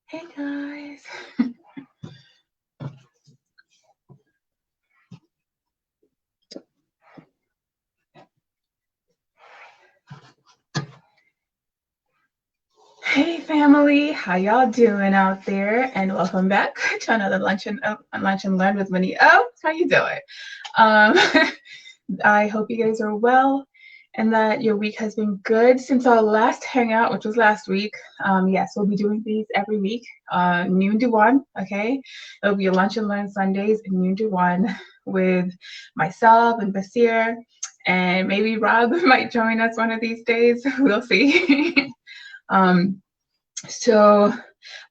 Hey guys. Hey family, how y'all doing out there? And welcome back to another Lunch and Learn with Winnie O. How you doing? Um, I hope you guys are well and that your week has been good since our last hangout, which was last week. Yes, we'll be doing these every week, noon to 1, okay? It'll be a Lunch and Learn Sundays, noon to 1, with myself and Basir, and maybe Rob might join us one of these days. We'll see. So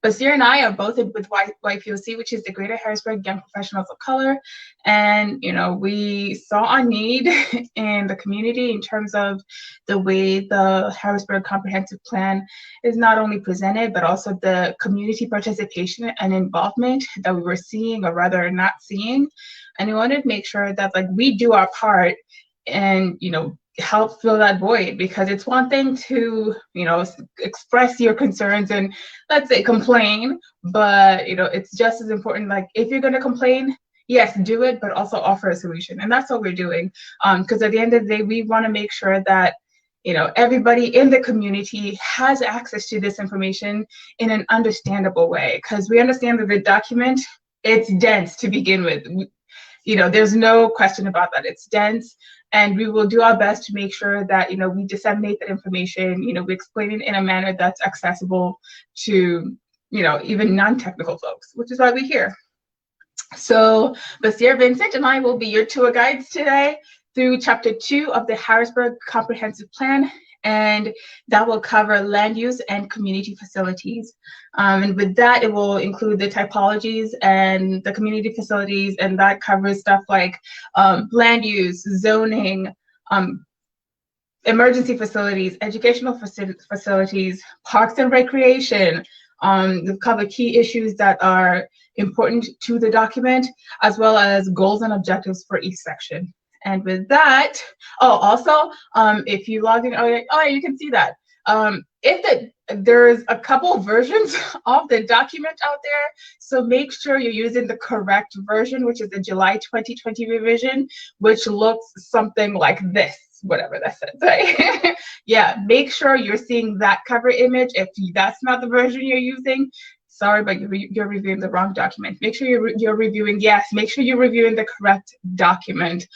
Basir and I are both with YPOC, which is the Greater Harrisburg Young Professionals of Color. And, we saw a need in the community in terms of the way the Harrisburg Comprehensive Plan is not only presented, but also the community participation and involvement that we were seeing, or rather not seeing. And we wanted to make sure that we do our part and, help fill that void, because it's one thing to express your concerns and, let's say, complain, but it's just as important, if you're going to complain, yes, do it, but also offer a solution. And that's what we're doing, because at the end of the day, we want to make sure that everybody in the community has access to this information in an understandable way, because we understand that the document, it's dense to begin with. There's no question about that. It's dense, and we will do our best to make sure that, we disseminate that information, we explain it in a manner that's accessible to, even non-technical folks, which is why we're here. So Basir Vincent and I will be your tour guides today through Chapter 2 of the Harrisburg Comprehensive Plan, and that will cover land use and community facilities. And with that, it will include the typologies and the community facilities, and that covers stuff like land use, zoning, emergency facilities, educational facilities, parks and recreation. We'll cover key issues that are important to the document, as well as goals and objectives for each section. And with that, if you log in, you can see that. There's a couple versions of the document out there, so make sure you're using the correct version, which is the July 2020 revision, which looks something like this, whatever that says, right? Yeah, make sure you're seeing that cover image. If that's not the version you're using, sorry, but you're reviewing the wrong document. Make sure you're reviewing the correct document,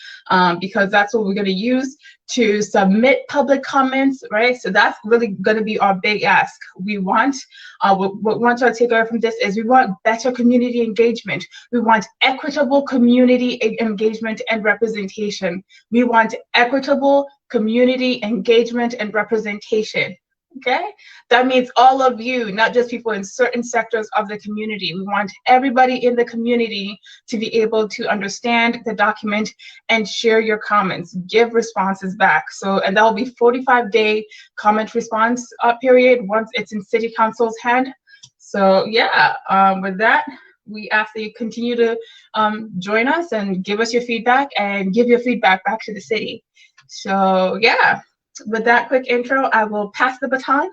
because that's what we're going to use to submit public comments, right? So that's really going to be our big ask. We want, what we want to take away from this is we want better community engagement. We want equitable community engagement and representation. We want equitable community engagement and representation. Okay, that means all of you, not just people in certain sectors of the community. We want everybody in the community to be able to understand the document and share your comments, give responses back. So, and that will be 45-day comment response period once it's in City Council's hand. So yeah, with that, we ask that you continue to join us and give us your feedback and give your feedback back to the city. So yeah. With that quick intro, I will pass the baton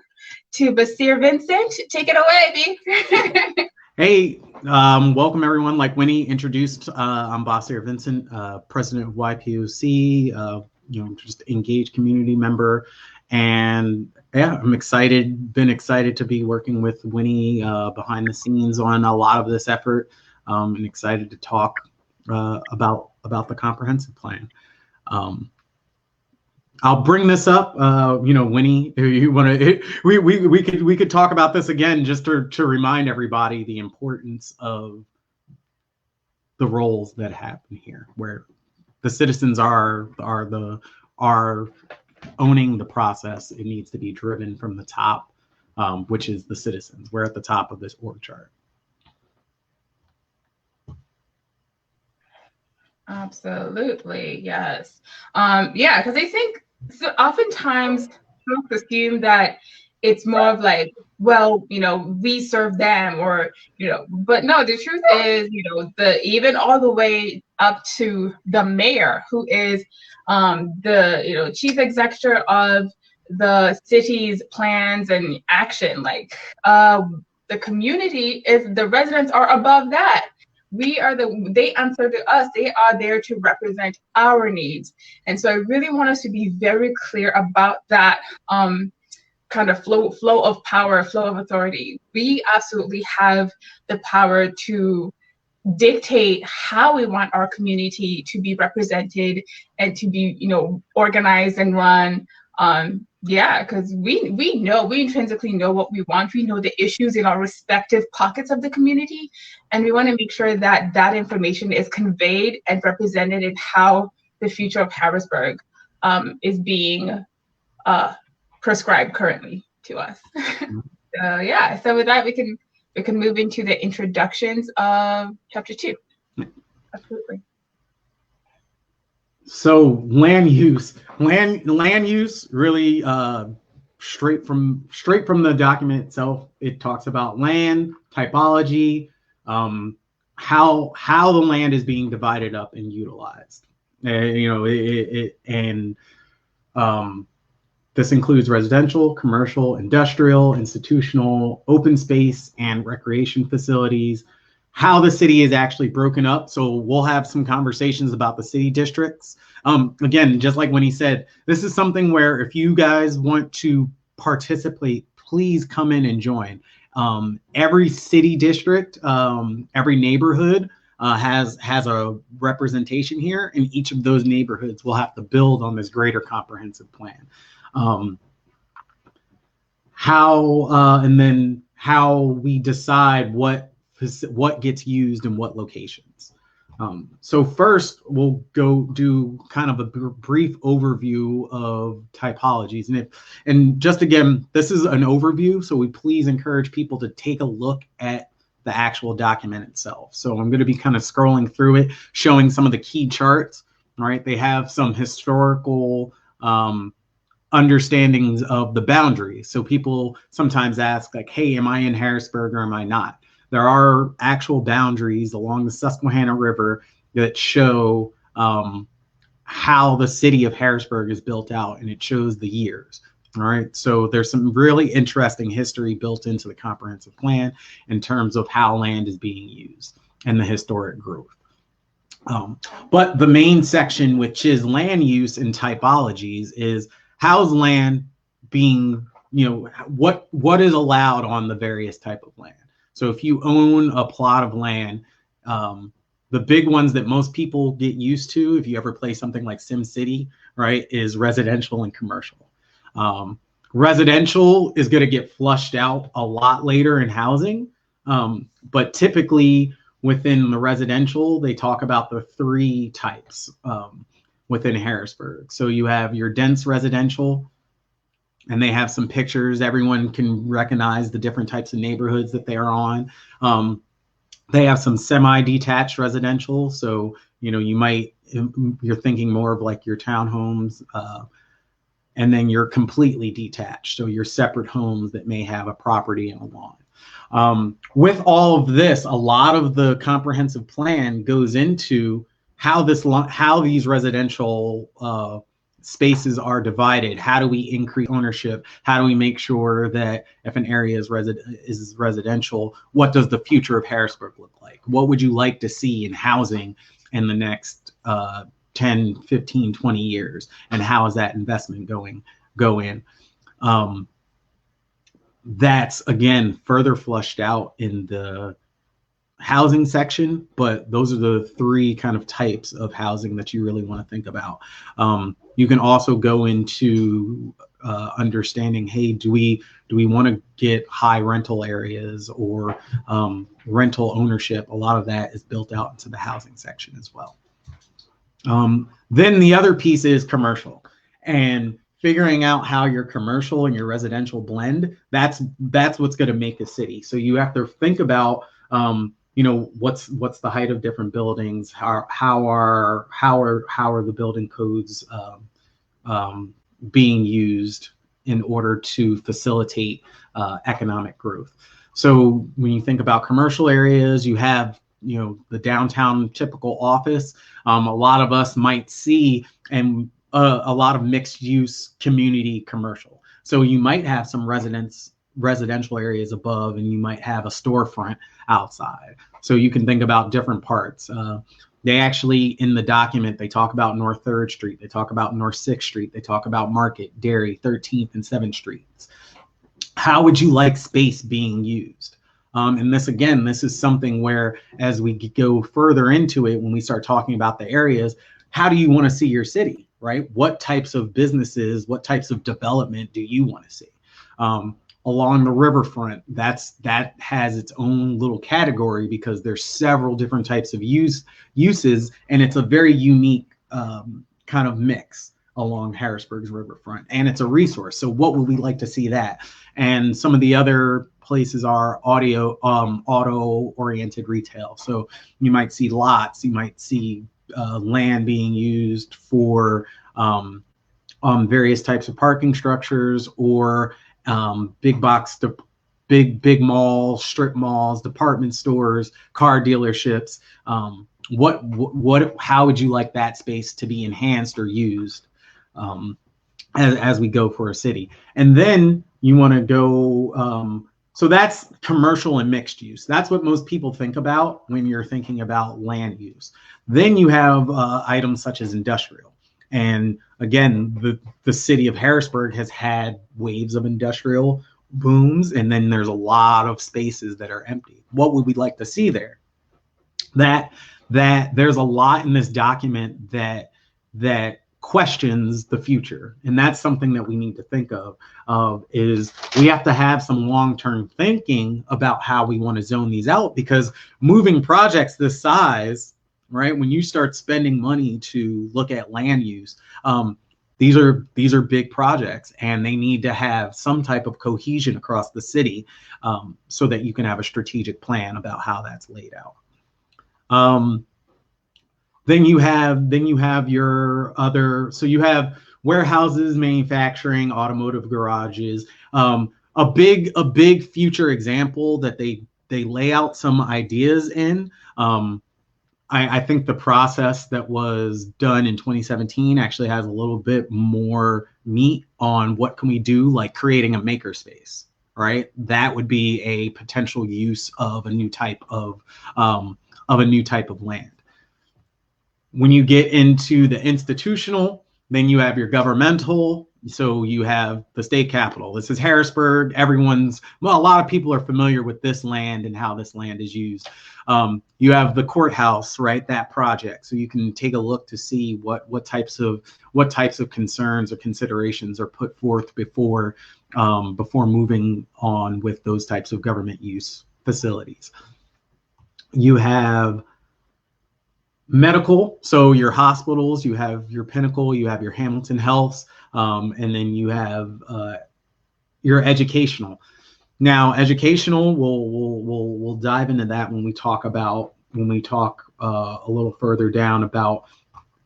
to Basir Vincent. Take it away, B. Hey, welcome everyone. Like Winnie introduced, I'm Basir Vincent, president of YPOC, just engaged community member. And yeah, been excited to be working with Winnie behind the scenes on a lot of this effort, and excited to talk about the comprehensive plan. I'll bring this up, Winnie, if you want to, we could talk about this again, just to remind everybody the importance of the roles that happen here, where the citizens are owning the process. It needs to be driven from the top, which is the citizens. We're at the top of this org chart. Absolutely, yes. Yeah, because I think so oftentimes folks assume that it's more of like, well, we serve them, or, but no, the truth is, even all the way up to the mayor, who is the, chief executive of the city's plans and action. The community is, the residents are above that. They answer to us. They are there to represent our needs. And so I really want us to be very clear about that kind of flow of power, flow of authority. We absolutely have the power to dictate how we want our community to be represented and to be, organized and run. Because we intrinsically know what we want. We know the issues in our respective pockets of the community, and we want to make sure that that information is conveyed and represented in how the future of Harrisburg is being prescribed currently to us. So with that, we can move into the introductions of chapter 2. Absolutely. So land use really straight from the document itself. It talks about land typology, how the land is being divided up and utilized. This includes residential, commercial, industrial, institutional, open space, and recreation facilities. How the city is actually broken up. So we'll have some conversations about the city districts. Again, just like when he said, this is something where if you guys want to participate, please come in and join. Every city district, every neighborhood has a representation here, and each of those neighborhoods will have to build on this greater comprehensive plan. And then how we decide what gets used in what locations. So first, we'll go do kind of a brief overview of typologies. And just again, this is an overview, so we please encourage people to take a look at the actual document itself. So I'm going to be kind of scrolling through it, showing some of the key charts. All right, they have some historical understandings of the boundaries. So people sometimes ask, like, hey, am I in Harrisburg or am I not? There are actual boundaries along the Susquehanna River that show how the city of Harrisburg is built out, and it shows the years. All right, so there's some really interesting history built into the comprehensive plan in terms of how land is being used and the historic growth. But the main section, which is land use and typologies, is how's land being, what is allowed on the various type of land. So if you own a plot of land, the big ones that most people get used to, if you ever play something like SimCity, right, is residential and commercial. Residential is going to get flushed out a lot later in housing, but typically within the residential, they talk about the 3 types within Harrisburg. So you have your dense residential, and they have some pictures. Everyone can recognize the different types of neighborhoods that they are on. They have some semi-detached residential. So, you're thinking more of like your townhomes, and then you're completely detached. So your separate homes that may have a property and a lawn. With all of this, a lot of the comprehensive plan goes into how these residential spaces are divided. How do we increase ownership? How do we make sure that if an area is residential, what does the future of Harrisburg look like? What would you like to see in housing in the next 10, 15, 20 years? And how is that investment go in? That's, again, further flushed out in the housing section, but those are the 3 kind of types of housing that you really want to think about. You can also go into understanding, hey, do we want to get high rental areas or rental ownership? A lot of that is built out into the housing section as well. Then the other piece is commercial, and figuring out how your commercial and your residential blend. That's what's going to make a city. So you have to think about what's the height of different buildings, how are the building codes being used in order to facilitate economic growth. So when you think about commercial areas, you have the downtown typical office. A lot of us might see a lot of mixed use community commercial. So you might have some residents residential areas above, and you might have a storefront outside. So you can think about different parts. They actually, in the document, they talk about North 3rd Street, they talk about North 6th Street, they talk about Market, Dairy, 13th and 7th Streets. How would you like space being used? And this, again, this is something where, as we go further into it, when we start talking about the areas, how do you want to see your city, right? What types of businesses, what types of development do you want to see? Along the riverfront, that has its own little category because there's several different types of uses, and it's a very unique kind of mix along Harrisburg's riverfront, and it's a resource. So what would we like to see that? And some of the other places are auto-oriented retail. So you might see lots, you might see land being used for various types of parking structures, or big box, big malls, strip malls, department stores, car dealerships. How would you like that space to be enhanced or used as we go for a city? And then you want to go, so that's commercial and mixed use. That's what most people think about when you're thinking about land use. Then you have items such as industrial. And again, the city of Harrisburg has had waves of industrial booms, and then there's a lot of spaces that are empty. What would we like to see there? That there's a lot in this document that questions the future, and that's something that we need to think of. Is we have to have some long-term thinking about how we want to zone these out, because moving projects this size, right, when you start spending money to look at land use, these are big projects, and they need to have some type of cohesion across the city, so that you can have a strategic plan about how that's laid out. Then you have your other, so you have warehouses, manufacturing, automotive garages. A big future example that they lay out some ideas in. I think the process that was done in 2017 actually has a little bit more meat on what can we do, like creating a makerspace, right? That would be a potential use of a new type of land. When you get into the institutional, then you have your governmental. So you have the state capitol. This is Harrisburg. A lot of people are familiar with this land and how this land is used. You have the courthouse, right? That project. So you can take a look to see what types of concerns or considerations are put forth before moving on with those types of government use facilities. You have medical, so your hospitals, you have your Pinnacle, you have your Hamilton Health, and then you have your educational. Now, educational, we'll dive into that when we talk a little further down about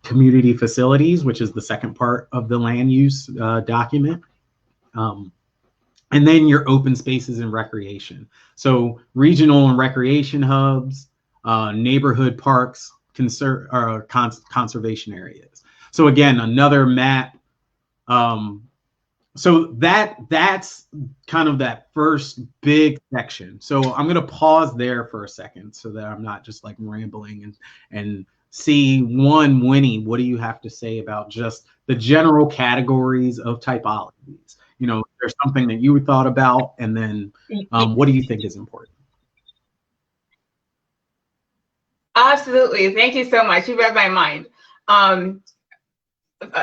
community facilities, which is the second part of the land use document. And then your open spaces and recreation. So regional and recreation hubs, neighborhood parks, conservation areas. So again, another map. So that's kind of that first big section. So I'm going to pause there for a second so that I'm not just like rambling, and see, Winnie, what do you have to say about just the general categories of typologies? You know, there's something that you thought about, and then what do you think is important? Absolutely. Thank you so much. You read my mind.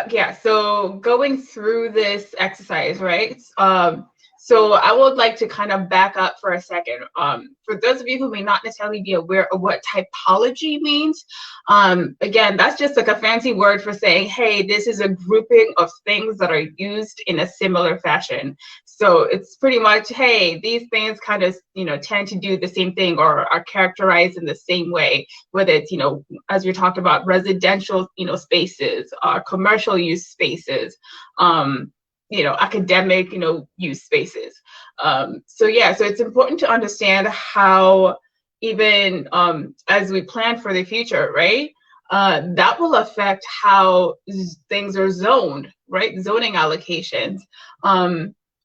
Yeah, so going through this exercise, right? So I would like to kind of back up for a second. For those of you who may not necessarily be aware of what typology means, again, that's just like a fancy word for saying, hey, this is a grouping of things that are used in a similar fashion. So it's pretty much, hey, these things kind of, tend to do the same thing or are characterized in the same way, whether it's, as we talked about, residential, spaces, commercial use spaces, academic, use spaces. So it's important to understand how even as we plan for the future, right, that will affect how things are zoned, right, zoning allocations.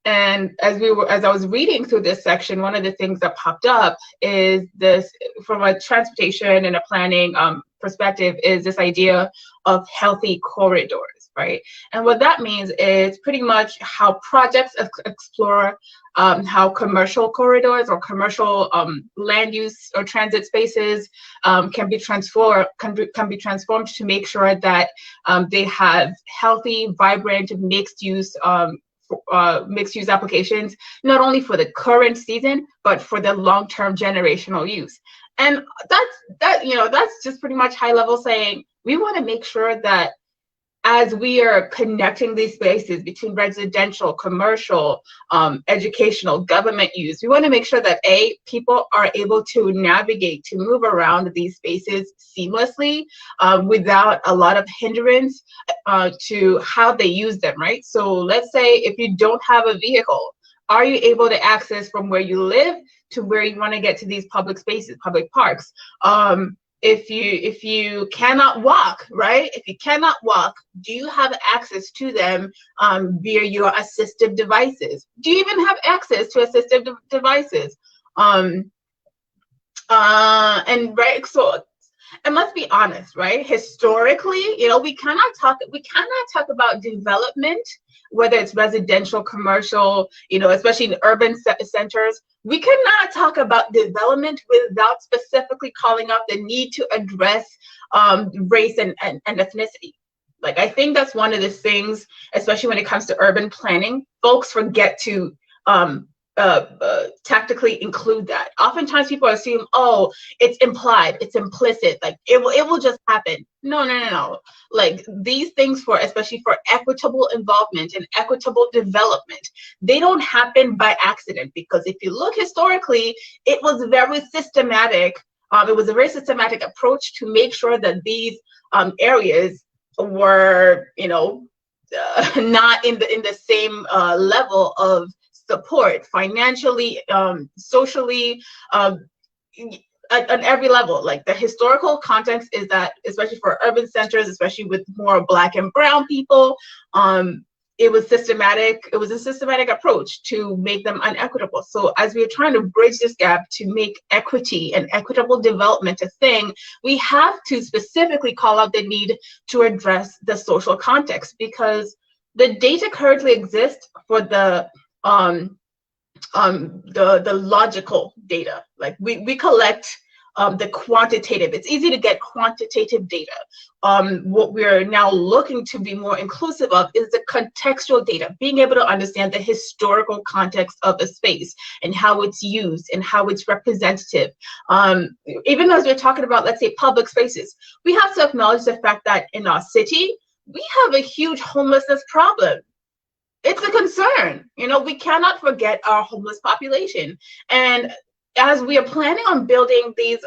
And as I was reading through this section, one of the things that popped up is this, from a transportation and a planning perspective, is this idea of healthy corridors, right? And what that means is pretty much how projects explore how commercial corridors or commercial land use or transit spaces can be transformed to make sure that they have healthy, vibrant, mixed use applications, not only for the current season, but for the long-term generational use. And that's just pretty much high level saying we want to make sure that as we are connecting these spaces between residential, commercial, educational, government use, we want to make sure that people are able to navigate, to move around these spaces seamlessly without a lot of hindrance to how they use them, right? So let's say if you don't have a vehicle, are you able to access from where you live to where you want to get to these public spaces, public parks? If you cannot walk, right? If you cannot walk, do you have access to them via your assistive devices? Do you even have access to assistive devices? And right, so, and let's be honest, right? Historically, we cannot talk about development, whether it's residential, commercial, especially in urban centers. We cannot talk about development without specifically calling out the need to address race and ethnicity. Like, I think that's one of the things, especially when it comes to urban planning, folks forget to tactically include that. Oftentimes people assume, oh, it's implied, it's implicit, like it will just happen. No. Like, these things, especially for equitable involvement and equitable development, they don't happen by accident, because if you look historically, it was very systematic. It was a very systematic approach to make sure that these areas were, not in the same level of support financially, socially, at every level. Like, the historical context is that, especially for urban centers, especially with more Black and brown people, it was systematic. It was a systematic approach to make them unequitable. So as we're trying to bridge this gap to make equity and equitable development a thing, we have to specifically call out the need to address the social context, because the data currently exists for the logical data. Like, we collect the quantitative. It's easy to get quantitative data. What we're now looking to be more inclusive of is the contextual data, being able to understand the historical context of a space and how it's used and how it's representative. Even as we're talking about, let's say, public spaces, we have to acknowledge the fact that in our city, we have a huge homelessness problem. It's a concern. We cannot forget our homeless population. And as we are planning on building these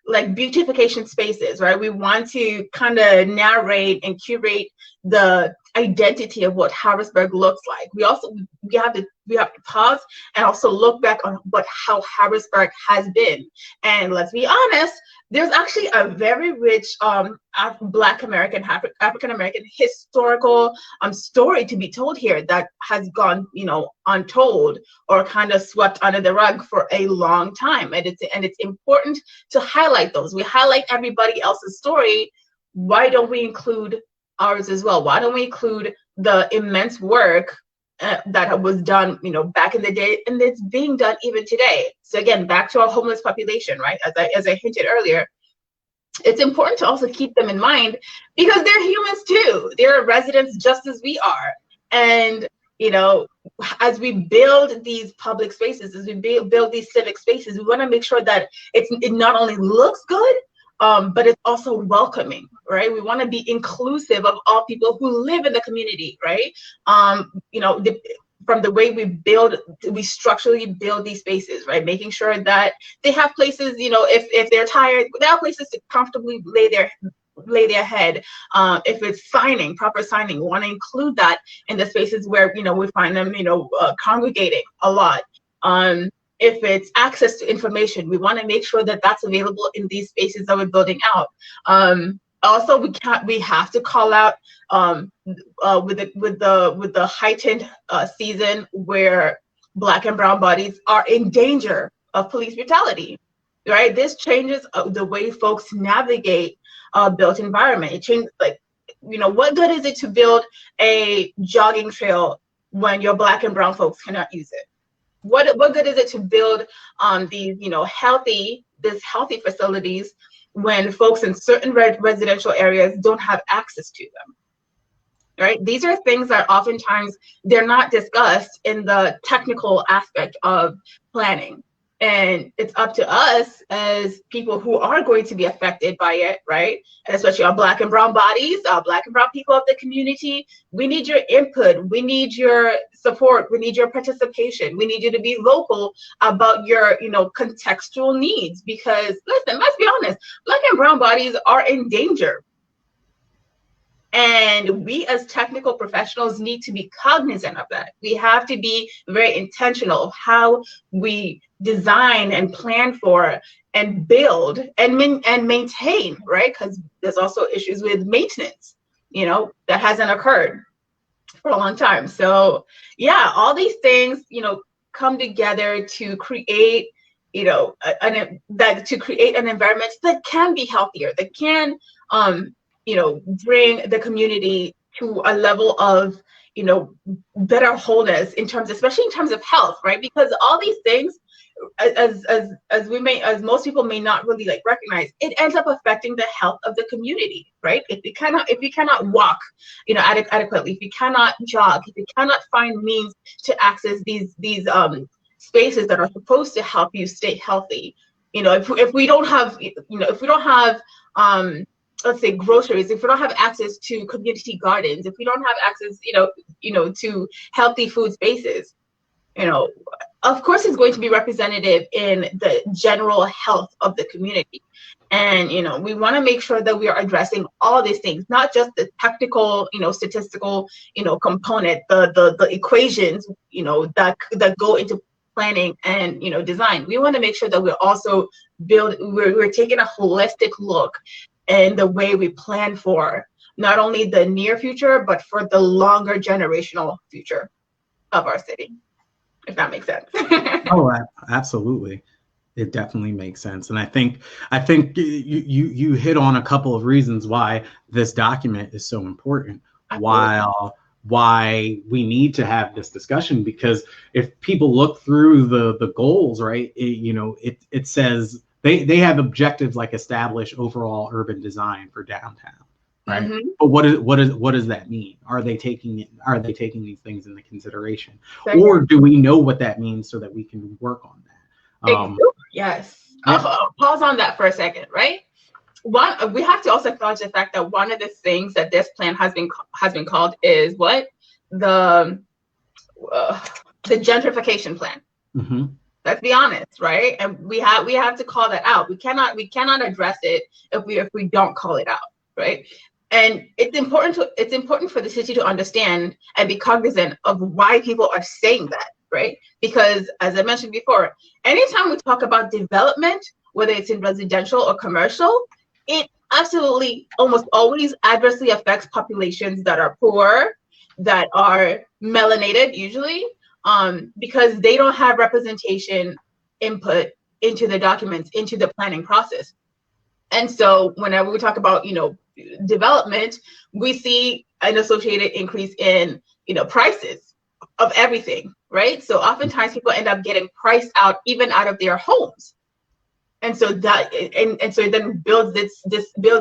like beautification spaces, right, we want to kind of narrate and curate the identity of what Harrisburg looks like. We have to pause and also look back on how Harrisburg has been. And let's be honest, there's actually a very rich Black American, African American historical story to be told here that has gone, untold or kind of swept under the rug for a long time. And it's important to highlight those. We highlight everybody else's story. Why don't we include ours as well? Why don't we include the immense work that was done, back in the day, and it's being done even today? So again, back to our homeless population, right? As I hinted earlier, it's important to also keep them in mind, because they're humans too. They're residents just as we are. And as we build these public spaces, as we build these civic spaces, we want to make sure that it not only looks good, but it's also welcoming, right? We want to be inclusive of all people who live in the community, right? From the way we structurally build these spaces, right? Making sure that they have places, if they're tired, they have places to comfortably lay their head. If it's proper signing, we want to include that in the spaces where, we find them, congregating a lot. If it's access to information, we want to make sure that that's available in these spaces that we're building out. Also, we have to call out with the heightened season where Black and brown bodies are in danger of police brutality, right? This changes the way folks navigate a built environment. It changes, like, what good is it to build a jogging trail when your Black and brown folks cannot use it? What good is it to build these healthy facilities when folks in certain residential areas don't have access to them? Right? These are things that oftentimes they're not discussed in the technical aspect of planning. And it's up to us as people who are going to be affected by it, right? And especially our Black and brown bodies, our Black and brown people of the community. We need your input. We need your support. We need your participation. We need you to be vocal about your, contextual needs. Because listen, let's be honest, Black and brown bodies are in danger. And we as technical professionals need to be cognizant of that. We have to be very intentional of how we design and plan for and build and maintain, right? Because there's also issues with maintenance, that hasn't occurred for a long time. So yeah, all these things, come together to create, to create an environment that can be healthier, that can, bring the community to a level of, better wholeness especially in terms of health, right? Because all these things, as most people may not really recognize, it ends up affecting the health of the community, right? If you cannot walk, adequately, if you cannot jog, if you cannot find means to access these spaces that are supposed to help you stay healthy, if we don't have, let's say groceries, if we don't have access to community gardens, if we don't have access, to healthy food spaces, of course it's going to be representative in the general health of the community. And, we want to make sure that we are addressing all these things, not just the technical, statistical, component, the equations, that go into planning and, design. We want to make sure that we're also we're taking a holistic look and the way we plan for not only the near future, but for the longer generational future of our city, if that makes sense. Oh, absolutely. It definitely makes sense. And I think you hit on a couple of reasons why this document is so important, why we need to have this discussion, because if people look through the goals, right, it says they have objectives like establish overall urban design for downtown, right? Mm-hmm. But what does that mean? Are they taking these things into consideration, or do we know what that means so that we can work on that? Yes. Yeah. I'll pause on that for a second, right? We have to also acknowledge the fact that one of the things that this plan has been called is what? The gentrification plan. Mm-hmm. Let's be honest, right? And we have to call that out. We cannot address it if we don't call it out, right? And it's important for the city to understand and be cognizant of why people are saying that, right? Because as I mentioned before, anytime we talk about development, whether it's in residential or commercial, it absolutely almost always adversely affects populations that are poor, that are melanated usually, because they don't have representation input into the documents, into the planning process. And so whenever we talk about, development, we see an associated increase in, prices of everything, right? So oftentimes people end up getting priced out, even out of their homes. And so that, and so it then builds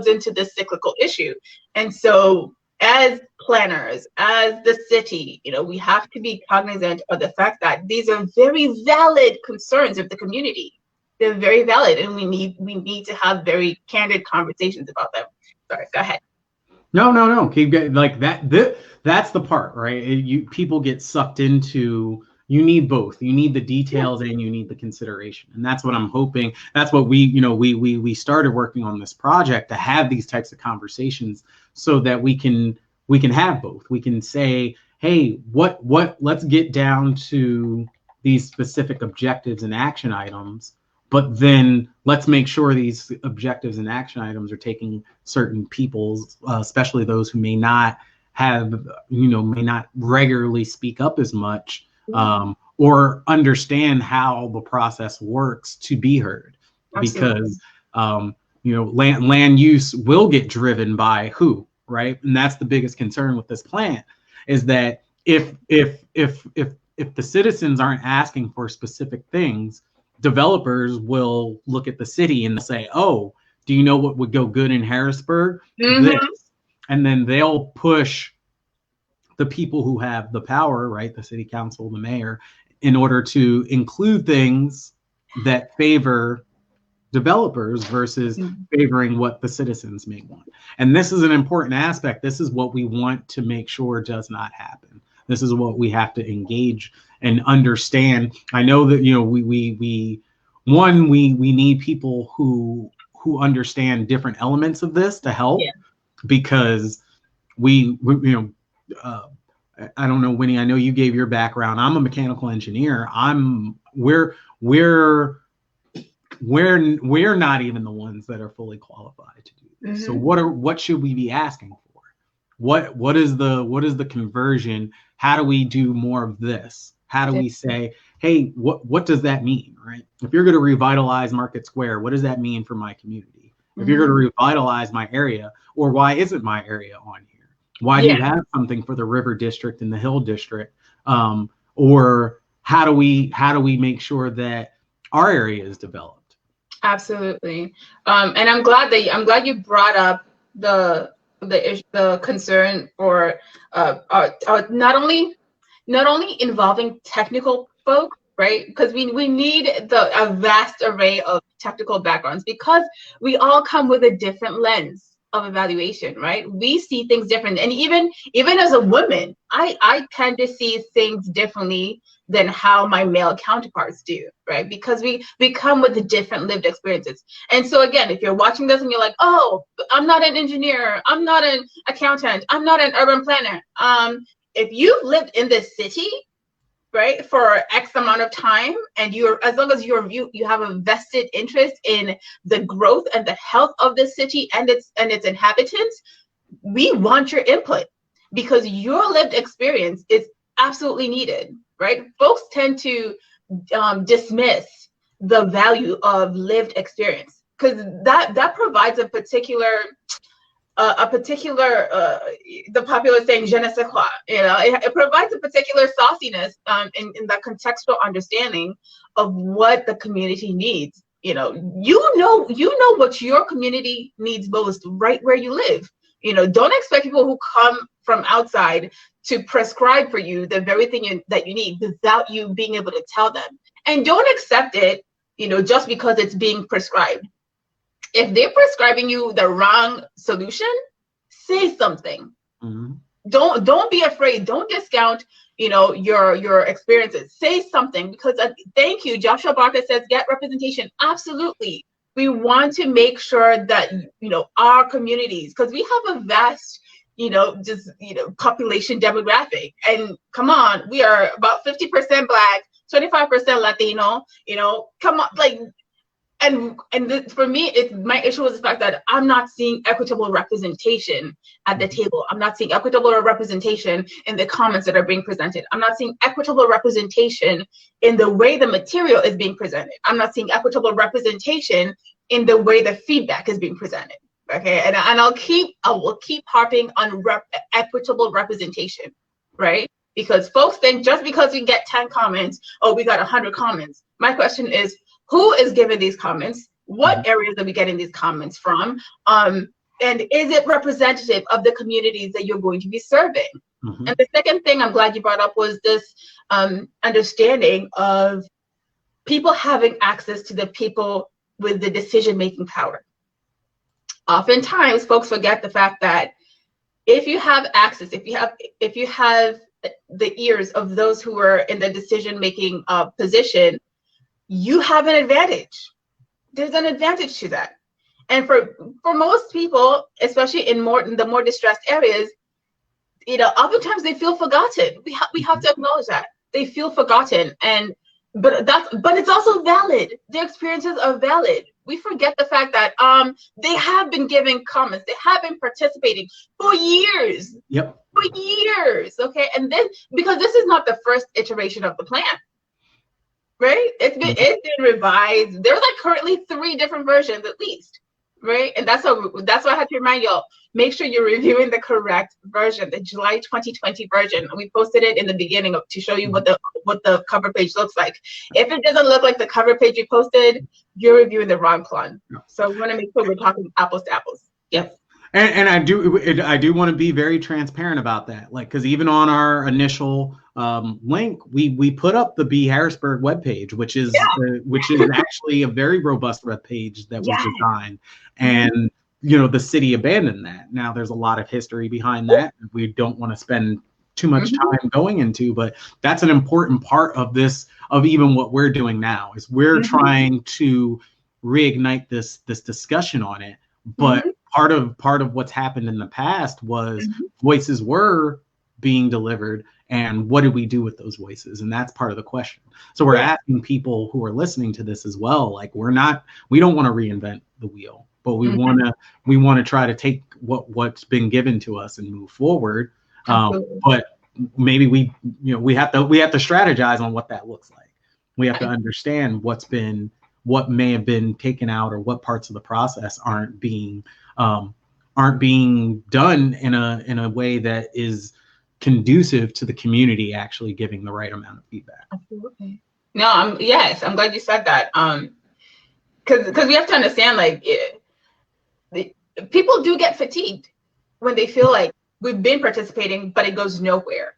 into this cyclical issue. And so as planners, as the city, we have to be cognizant of the fact that these are very valid concerns of the community. They're very valid, and we need to have very candid conversations about them. Sorry, go ahead. No. Keep getting that. That's the part, right? People get sucked into. You need both. You need the details and you need the consideration, and that's what I'm hoping. That's what we started working on this project, to have these types of conversations so that we can have both. We can say, hey, let's get down to these specific objectives and action items, but then let's make sure these objectives and action items are taking certain people's, especially those who may not have, may not regularly speak up as much, or understand how the process works to be heard. Absolutely. Because land use will get driven by who, right? And that's the biggest concern with this plan, is that if the citizens aren't asking for specific things, developers will look at the city and say, oh, do you know what would go good in Harrisburg? This. And then they'll push the people who have the power, right? The city council, the mayor, in order to include things that favor developers versus favoring what the citizens may want. And this is an important aspect. This is what we want to make sure does not happen. This is what we have to engage and understand. I know that, we need people who understand different elements of this to help, because we I don't know, Winnie, I know you gave your background. I'm a mechanical engineer. We're not even the ones that are fully qualified to do this. So what should we be asking for? What is the conversion? How do we do more of this? How do we say, hey, what does that mean, right? If you're going to revitalize Market Square, what does that mean for my community? If you're going to revitalize my area, or why isn't my area on here? Why do you have something for the River District and the Hill District? Or how do we make sure that our area is developed? Absolutely. And I'm glad you brought up the concern for not only involving technical folk, right? Because we need a vast array of technical backgrounds, because we all come with a different lens of evaluation, right? We see things different. And even as a woman, I tend to see things differently than how my male counterparts do, right? Because we come with the different lived experiences. And so again, if you're watching this and you're like, oh, I'm not an engineer, I'm not an accountant, I'm not an urban planner. If you've lived in this city, right, for X amount of time, and as long as you have a vested interest in the growth and the health of the city and its inhabitants, we want your input, because your lived experience is absolutely needed, right? Folks tend to dismiss the value of lived experience, because that provides a particular the popular saying, je ne sais quoi, it provides a particular sauciness in that contextual understanding of what the community needs. You know what your community needs most right where you live. Don't expect people who come from outside to prescribe for you the very thing that you need without you being able to tell them. And don't accept it, just because it's being prescribed. If they're prescribing you the wrong solution, say something. Don't be afraid. Don't discount, your experiences. Say something, because thank you. Joshua Barker says, get representation. Absolutely. We want to make sure that, our communities, because we have a vast, population demographic. And come on, we are about 50% Black, 25% Latino, come on, for me, my issue is the fact that I'm not seeing equitable representation at the table. I'm not seeing equitable representation in the comments that are being presented. I'm not seeing equitable representation in the way the material is being presented. I'm not seeing equitable representation in the way the feedback is being presented. Okay, and I will keep harping on equitable representation, right? Because folks think just because we get 10 comments, we got 100 comments. My question is, who is giving these comments? What areas are we getting these comments from? And is it representative of the communities that you're going to be serving? And the second thing I'm glad you brought up was this understanding of people having access to the people with the decision-making power. Oftentimes, folks forget the fact that if you have access, if you have the ears of those who are in the decision-making position, you have an advantage. There's an advantage to that. And for most people, especially in the more distressed areas, oftentimes they feel forgotten. We have to acknowledge that. They feel forgotten. And but it's also valid. Their experiences are valid. We forget the fact that they have been giving comments, they have been participating for years. Yep. For years. Okay. And then because this is not the first iteration of the plan. Right? It's been revised. There's like currently 3 different versions at least. Right? And that's why I have to remind y'all, make sure you're reviewing the correct version, the July 2020 version. We posted it in the beginning to show you what the cover page looks like. If it doesn't look like the cover page you posted, you're reviewing the wrong plan. So we want to make sure we're talking apples to apples. Yes. And I do want to be very transparent about that. Like, because even on our initial link, we put up the B Harrisburg webpage, which is actually a very robust webpage that was designed, and the city abandoned that. Now there's a lot of history behind that. We don't want to spend too much time going into, but that's an important part of this, of even what we're doing now, is we're trying to reignite this discussion on it. But part of what's happened in the past was voices were being delivered, and what did we do with those voices? And that's part of the question. So we're asking people who are listening to this as well, like, we don't want to reinvent the wheel, but we want to try to take what's been given to us and move forward. But maybe we have to strategize on what that looks like. We have to understand what may have been taken out, or what parts of the process aren't being done in a way that is conducive to the community actually giving the right amount of feedback. Absolutely. No, I'm glad you said that. Because we have to understand, like, people do get fatigued when they feel like we've been participating, but it goes nowhere,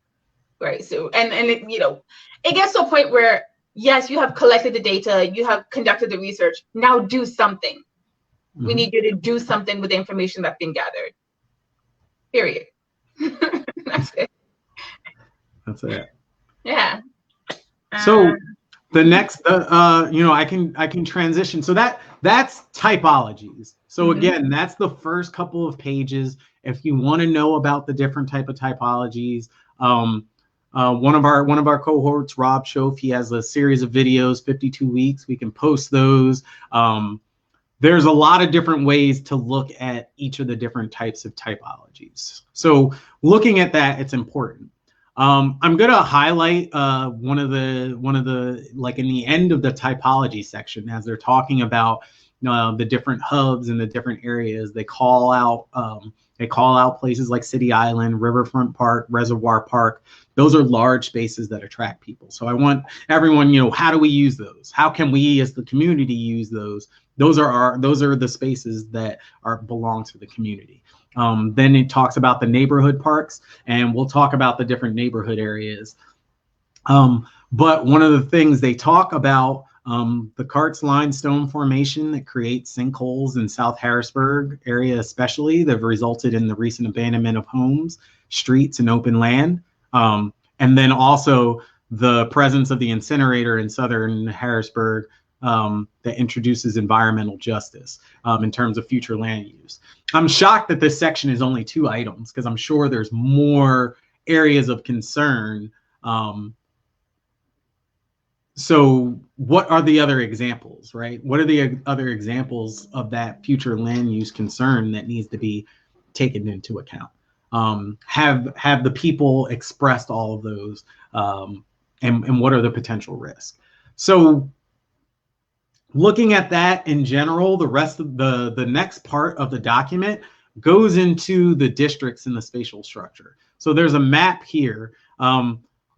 right? So, and it gets to a point where, yes, you have collected the data, you have conducted the research. Now do something. We need you to do something with the information that's been gathered. Period. That's it. That's it. Yeah. So the next, I can transition. So that's typologies. So again, that's the first couple of pages. If you want to know about the different type of typologies, one of our cohorts, Rob Schoaf, he has a series of videos, 52 weeks. We can post those. There's a lot of different ways to look at each of the different types of typologies. So looking at that, it's important. I'm going to highlight one of the like in the end of the typology section, as they're talking about the different hubs and the different areas. They call out places like City Island, Riverfront Park, Reservoir Park. Those are large spaces that attract people. So I want everyone, how do we use those? How can we as the community use those? Those are the spaces that belong to the community. Then it talks about the neighborhood parks, and we'll talk about the different neighborhood areas. But one of the things they talk about, the Karst limestone formation that creates sinkholes in South Harrisburg area especially, that have resulted in the recent abandonment of homes, streets, and open land. And then also the presence of the incinerator in Southern Harrisburg that introduces environmental justice in terms of future land use. I'm shocked that this section is only 2 items, because I'm sure there's more areas of concern. So what are the other examples, right? What are the other examples of that future land use concern that needs to be taken into account? Have the people expressed all of those, and what are the potential risks? So looking at that in general, the rest of the next part of the document goes into the districts and the spatial structure. So there's a map here.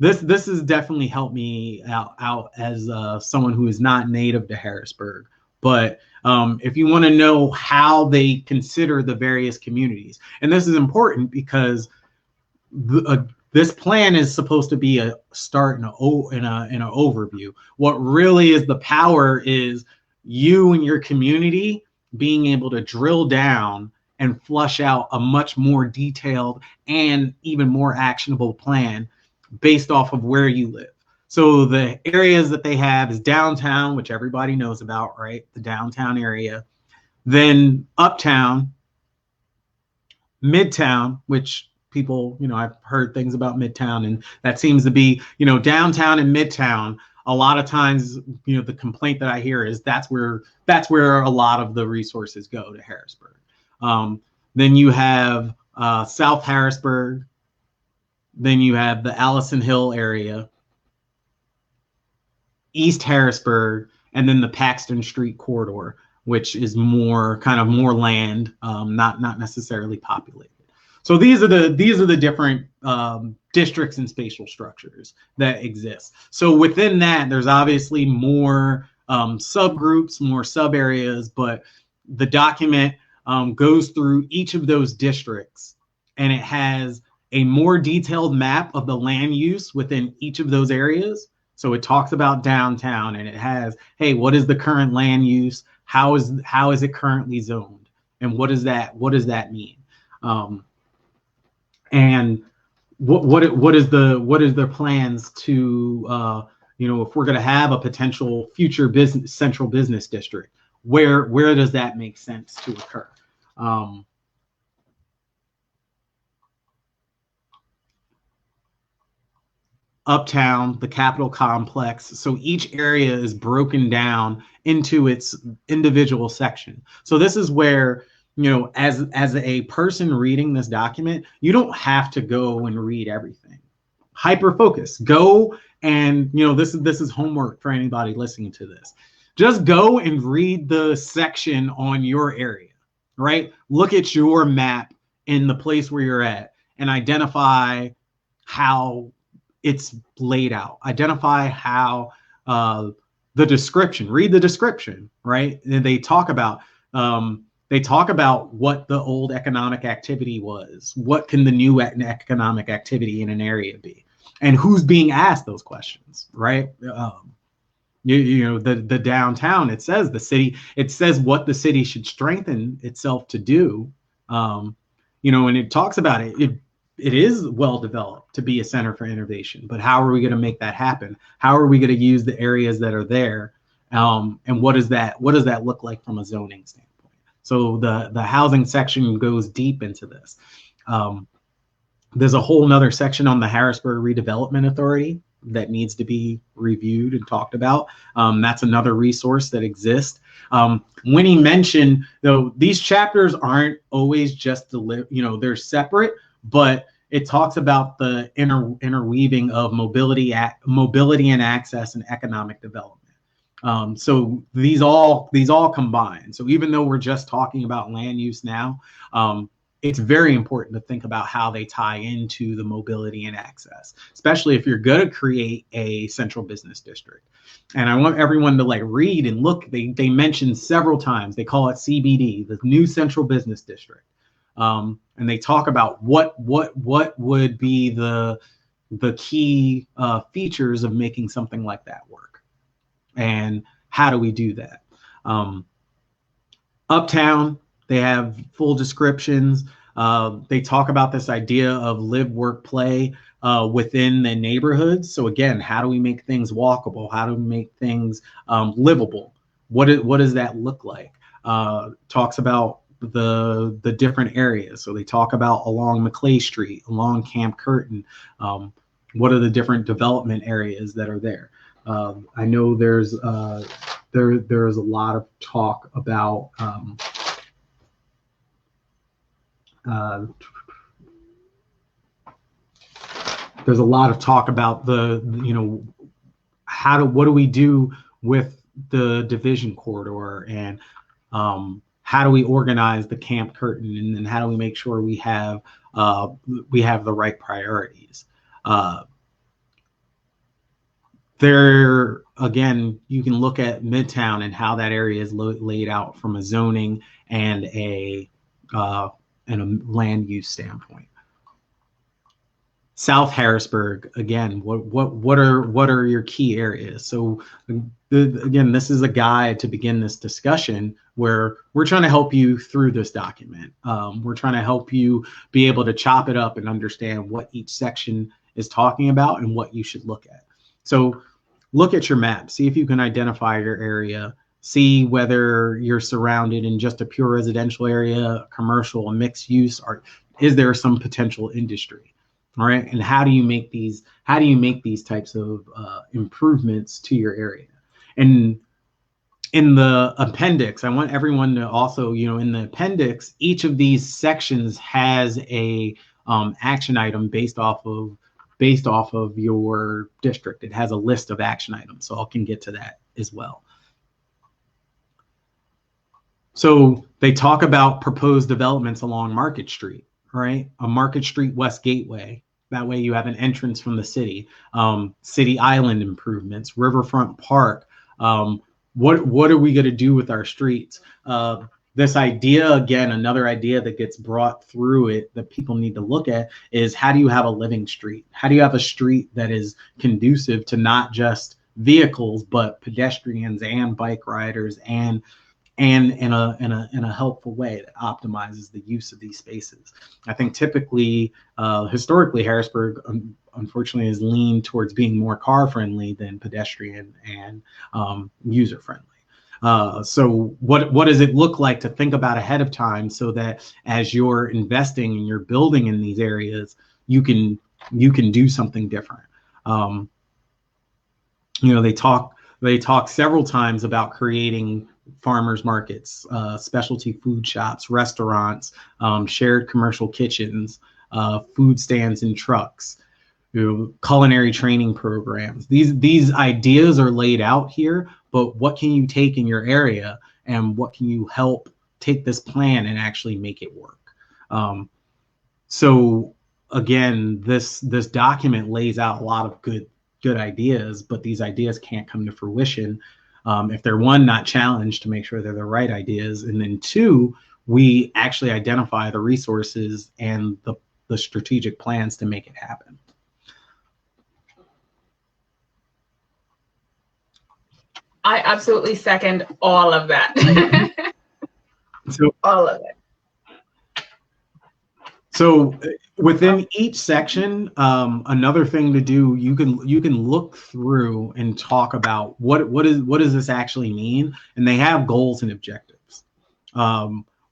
This has definitely helped me out as someone who is not native to Harrisburg. But if you want to know how they consider the various communities, and this is important because this plan is supposed to be a start in an overview. What really is the power is you and your community being able to drill down and flush out a much more detailed and even more actionable plan based off of where you live. So the areas that they have is downtown, which everybody knows about, right? The downtown area. Then uptown, midtown, which people, I've heard things about midtown, and that seems to be, downtown and midtown a lot of times, the complaint that I hear is that's where a lot of the resources go to Harrisburg. Then you have South Harrisburg. Then you have the Allison Hill area, East Harrisburg, and then the Paxton Street corridor, which is more land, not necessarily populated. So these are the different districts and spatial structures that exist. So within that, there's obviously more subgroups, more sub areas, but the document goes through each of those districts, and it has a more detailed map of the land use within each of those areas. So it talks about downtown, and it has, hey, what is the current land use? How is it currently zoned? And what does that mean? And what is their plans to if we're going to have a potential future central business district, where does that make sense to occur? Uptown, the Capitol complex. So each area is broken down into its individual section. So this is where, as a person reading this document, you don't have to go and read everything. Hyper focus. Go and, this is homework for anybody listening to this. Just go and read the section on your area, right? Look at your map in the place where you're at and identify how it's laid out. Identify how the description, read the description, right? And they talk about what the old economic activity was. What can the new economic activity in an area be? And who's being asked those questions, right? The downtown, it says what the city should strengthen itself to do. And it talks about it. It is well developed to be a center for innovation, but how are we going to make that happen? How are we going to use the areas that are there? And what does that look like from a zoning standpoint? So the housing section goes deep into this. There's a whole nother section on the Harrisburg Redevelopment Authority that needs to be reviewed and talked about. That's another resource that exists. Winnie mentioned, though, these chapters aren't always just they're separate, but it talks about the interweaving of mobility and access and economic development. So these all combine. So even though we're just talking about land use now, it's very important to think about how they tie into the mobility and access, especially if you're going to create a central business district. And I want everyone to read and look. They mention several times. They call it CBD, the new central business district. And they talk about what would be the key features of making something like that work, and how do we do that? Uptown, they have full descriptions. They talk about this idea of live, work, play within the neighborhoods. So again, how do we make things walkable? How do we make things livable? What does that look like? Talks about the different areas. So they talk about along McClay Street, along Camp Curtin. What are the different development areas that are there? I know there's a lot of talk about there's a lot of talk about what do we do with the division corridor, and how do we organize the Camp Curtin, and then how do we make sure we have the right priorities? There again, you can look at Midtown and how that area is laid out from a zoning and a land use standpoint. South Harrisburg, again, what are your key areas? So again, this is a guide to begin this discussion where we're trying to help you through this document. We're trying to help you be able to chop it up and understand what each section is talking about and what you should look at. So look at your map, see if you can identify your area, see whether you're surrounded in just a pure residential area, commercial, a mixed use, or is there some potential industry? All right, and how do you make these types of improvements to your area? And in the appendix, I want everyone to also, in the appendix, each of these sections has a action item based off of your district. It has a list of action items, so I can get to that as well. So they talk about proposed developments along Market Street, right? A Market Street West Gateway. That way you have an entrance from the city. City Island improvements, Riverfront Park. What are we going to do with our streets? This idea, again, another idea that gets brought through it that people need to look at is, how do you have a living street? How do you have a street that is conducive to not just vehicles, but pedestrians and bike riders, and in a helpful way that optimizes the use of these spaces? I think typically, historically, Harrisburg, unfortunately, has leaned towards being more car friendly than pedestrian and user friendly. So what does it look like to think about ahead of time, so that as you're investing and you're building in these areas, you can do something different? They talk several times about creating farmers markets, specialty food shops, restaurants, shared commercial kitchens, food stands and trucks, culinary training programs. These ideas are laid out here, but what can you take in your area, and what can you help take this plan and actually make it work? So again, this document lays out a lot of good ideas, but these ideas can't come to fruition if they're, one, not challenged to make sure they're the right ideas, and then two, we actually identify the resources and the strategic plans to make it happen. I absolutely second all of that. So all of it. So within each section, another thing to do, you can look through and talk about what does this actually mean, and they have goals and objectives.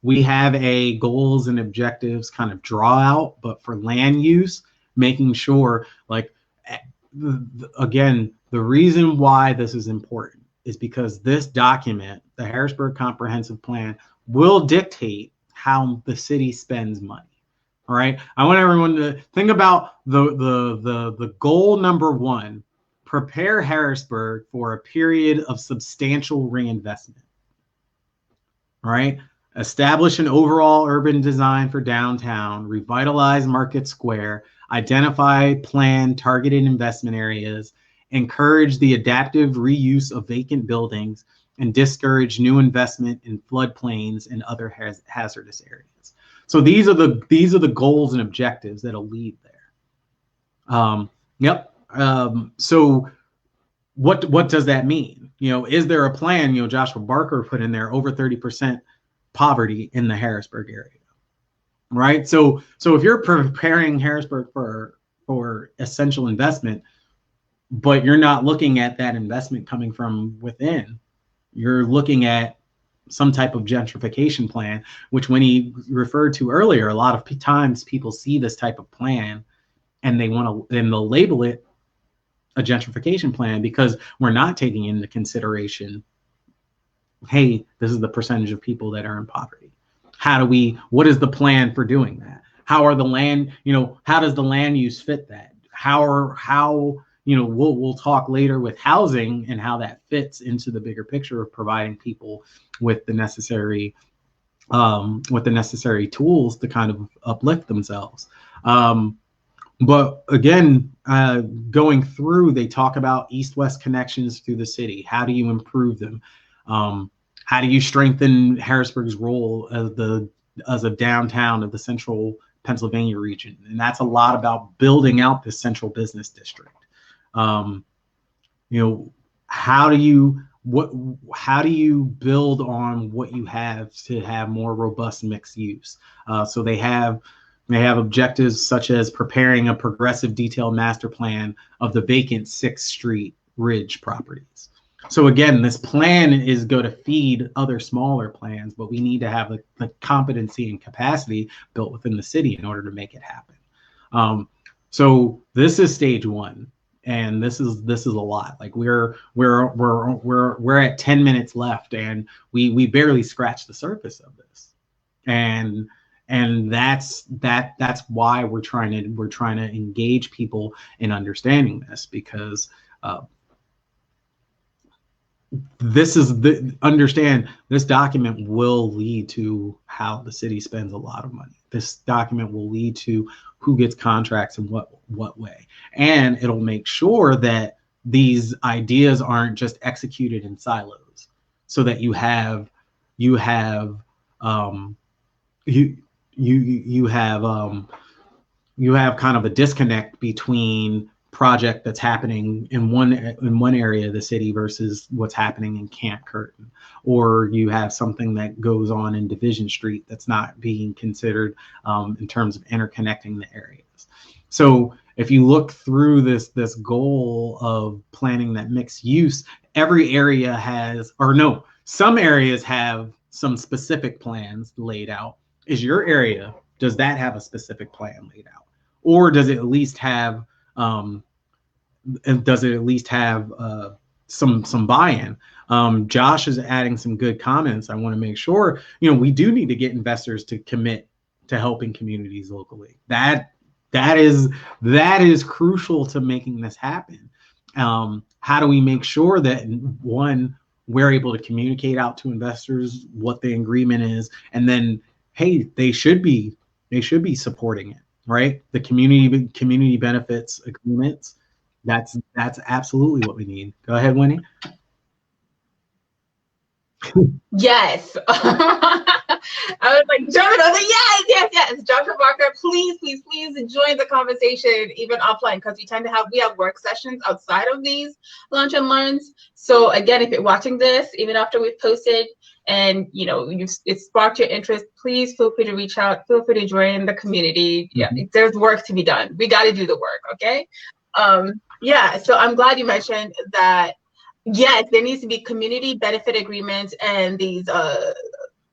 We have a goals and objectives kind of draw out, but for land use, making sure, like, again, the reason why this is important is because this document, the Harrisburg Comprehensive Plan, will dictate how the city spends money. All right. I want everyone to think about the goal number one: prepare Harrisburg for a period of substantial reinvestment. All right. Establish an overall urban design for downtown, revitalize Market Square, identify, plan targeted investment areas, encourage the adaptive reuse of vacant buildings, and discourage new investment in floodplains and other hazardous areas. So these are the goals and objectives that'll lead there. So what does that mean? Is there a plan? Joshua Barker put in there over 30% poverty in the Harrisburg area, right? So if you're preparing Harrisburg for essential investment, but you're not looking at that investment coming from within, you're looking at some type of gentrification plan, which when he referred to earlier, a lot of times people see this type of plan and they'll label it a gentrification plan because we're not taking into consideration, hey, this is the percentage of people that are in poverty. What is the plan for doing that? How does the land use fit that? We'll talk later with housing and how that fits into the bigger picture of providing people with the necessary tools to kind of uplift themselves. But again, going through, they talk about east-west connections through the city. How do you improve them? How do you strengthen Harrisburg's role as a downtown of the central Pennsylvania region? And that's a lot about building out this central business district. How do you build on what you have to have more robust mixed use? So they have objectives such as preparing a progressive detailed master plan of the vacant 6th Street Ridge properties. So again, this plan is going to feed other smaller plans, but we need to have the competency and capacity built within the city in order to make it happen. So this is stage one, and this is a lot. Like we're at 10 minutes left, and we barely scratched the surface of this, and that's why we're trying to engage people in understanding this, because understand this document will lead to how the city spends a lot of money. This document will lead to who gets contracts in what way, and it'll make sure that these ideas aren't just executed in silos, so that you have kind of a disconnect between project that's happening in one area of the city versus what's happening in Camp Curtin, or you have something that goes on in Division Street that's not being considered in terms of interconnecting the areas. So if you look through this goal of planning that mixed use, every area has, or no, some areas have some specific plans laid out. Is your area, does that have a specific plan laid out? Or does it at least have some buy-in? Josh is adding some good comments. I want to make sure, we do need to get investors to commit to helping communities locally. That is crucial to making this happen. How do we make sure that, one, we're able to communicate out to investors what the agreement is, and then, hey, they should be supporting it, right? The community benefits agreements. That's absolutely what we need. Go ahead, Winnie. Yes. I was like jumping. I was like, yes. Dr. Barker, please join the conversation even offline, because we have work sessions outside of these lunch and learns. So again, if you're watching this, even after we've posted and it sparked your interest, please feel free to reach out. Feel free to join the community. Yeah, there's work to be done. We got to do the work. Okay. So I'm glad you mentioned that. Yes, there needs to be community benefit agreements and these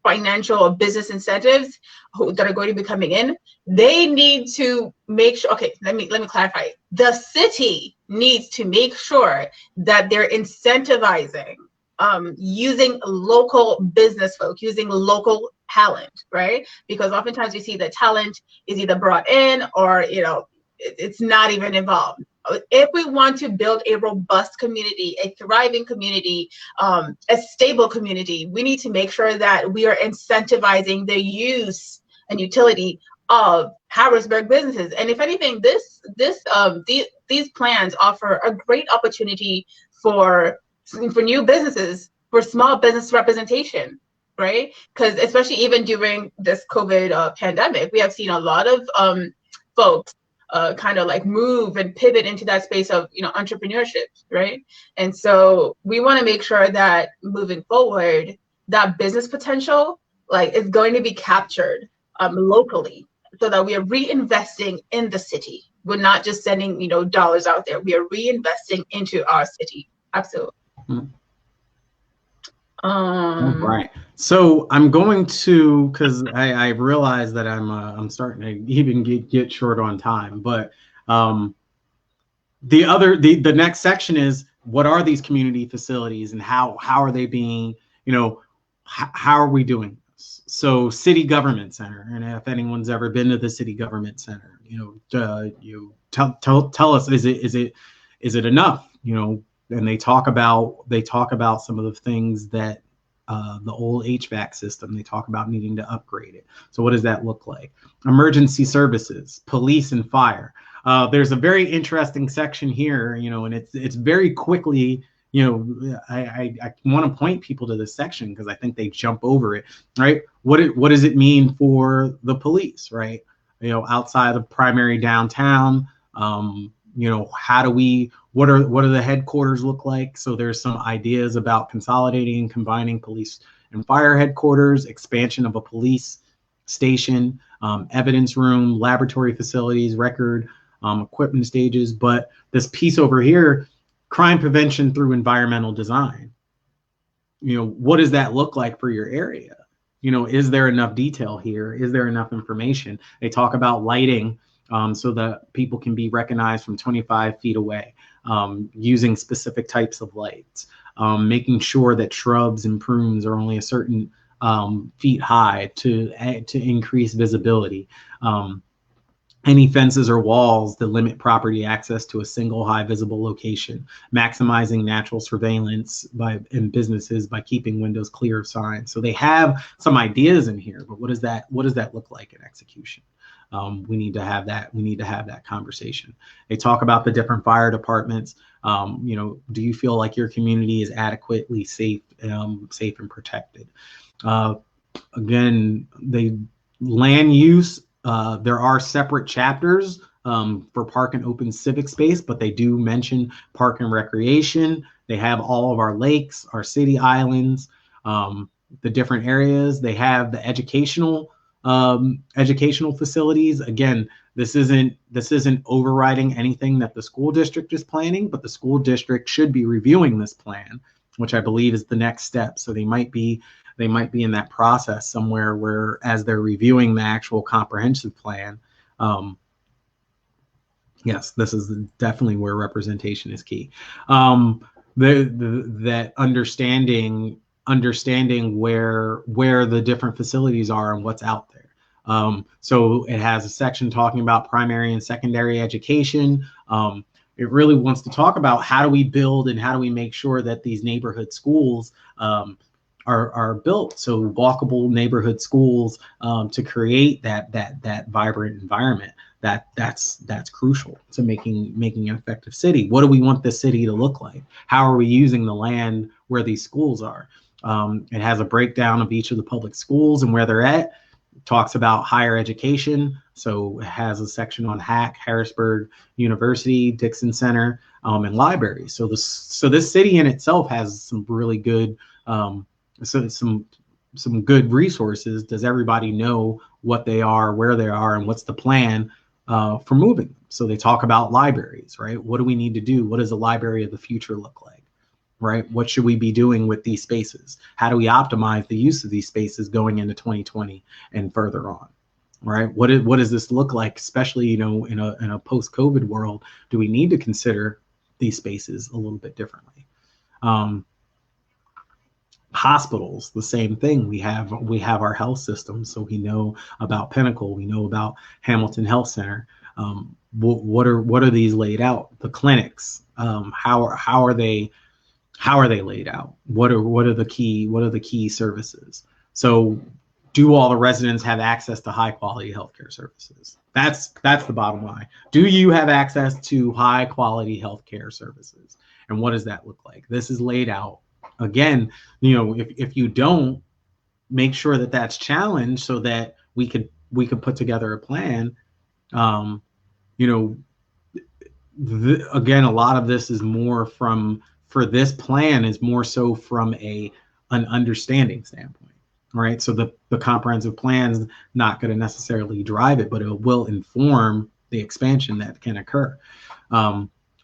financial or business incentives that are going to be coming in. They need to make sure. Okay, let me clarify. The city needs to make sure that they're incentivizing using local business folk, using local talent, right? Because oftentimes we see that talent is either brought in or it's not even involved. If we want to build a robust community, a thriving community, a stable community, we need to make sure that we are incentivizing the use and utility of Harrisburg businesses. And if anything, these plans offer a great opportunity for new businesses, for small business representation, right? Because especially even during this COVID pandemic, we have seen a lot of folks kind of like move and pivot into that space of entrepreneurship, right? And so we want to make sure that moving forward, that business potential is going to be captured locally, so that we are reinvesting in the city. We're not just sending dollars out there. We are reinvesting into our city. Absolutely. Right. So I'm going to, because I realize that I'm starting to even get short on time, but the next section is, what are these community facilities and how are they being, how are we doing this? So city government center, and if anyone's ever been to the city government center, tell us, is it enough? And they talk about some of the things that the old HVAC system, they talk about needing to upgrade it. So what does that look like? Emergency services, police and fire. There's a very interesting section here, and it's very quickly, I want to point people to this section because I think they jump over it, right? What does it mean for the police, right? Outside of primary downtown, what do the headquarters look like? So there's some ideas about consolidating and combining police and fire headquarters, expansion of a police station, evidence room, laboratory facilities, record equipment stages. But this piece over here, crime prevention through environmental design. What does that look like for your area? Is there enough detail here? Is there enough information? They talk about lighting so that people can be recognized from 25 feet away, using specific types of lights, making sure that shrubs and prunes are only a certain feet high to increase visibility. Any fences or walls that limit property access to a single high visible location, maximizing natural surveillance in businesses by keeping windows clear of signs. So they have some ideas in here, but what does that look like in execution? We need to have that. We need to have that conversation. They talk about the different fire departments. You know, do you feel like your community is adequately safe and protected? Again, land use. There are separate chapters for park and open civic space, but they do mention park and recreation. They have all of our lakes, our city islands, the different areas. They have the educational facilities. Again, this isn't overriding anything that the school district is planning, but the school district should be reviewing this plan, which I believe is the next step. So they might be in that process somewhere where, as they're reviewing the actual comprehensive plan, yes, this is definitely where representation is key. That understanding where the different facilities are and what's out there. So it has a section talking about primary and secondary education. It really wants to talk about how do we build and how do we make sure that these neighborhood schools are built, so walkable neighborhood schools, to create that vibrant environment. That's crucial to making an effective city. What do we want the city to look like? How are we using the land where these schools are? It has a breakdown of each of the public schools and where they're at. It talks about higher education, so it has a section on HAC, Harrisburg University, Dixon Center, and libraries. So this city in itself has some really good some good resources. Does everybody know what they are, where they are, and what's the plan for moving them? So they talk about libraries, right? What do we need to do? What does the library of the future look like, right? What should we be doing with these spaces? How do we optimize the use of these spaces going into 2020 and further on, right? What does this look like, especially, you know, in a post-COVID world? Do we need to consider these spaces a little bit differently? Hospitals, the same thing. We have our health system, so we know about Pinnacle, we know about Hamilton Health Center. What are these laid out? The clinics, how are they laid out? What are the key services? So, do all the residents have access to high quality healthcare services? That's the bottom line. Do you have access to high quality healthcare services? And what does that look like? This is laid out. Again, you know, if you don't, make sure that that's challenged so that we could put together a plan. You know, again, a lot of this is more for this plan is more so from an understanding standpoint, right? So the comprehensive plan is not going to necessarily drive it, but it will inform the expansion that can occur.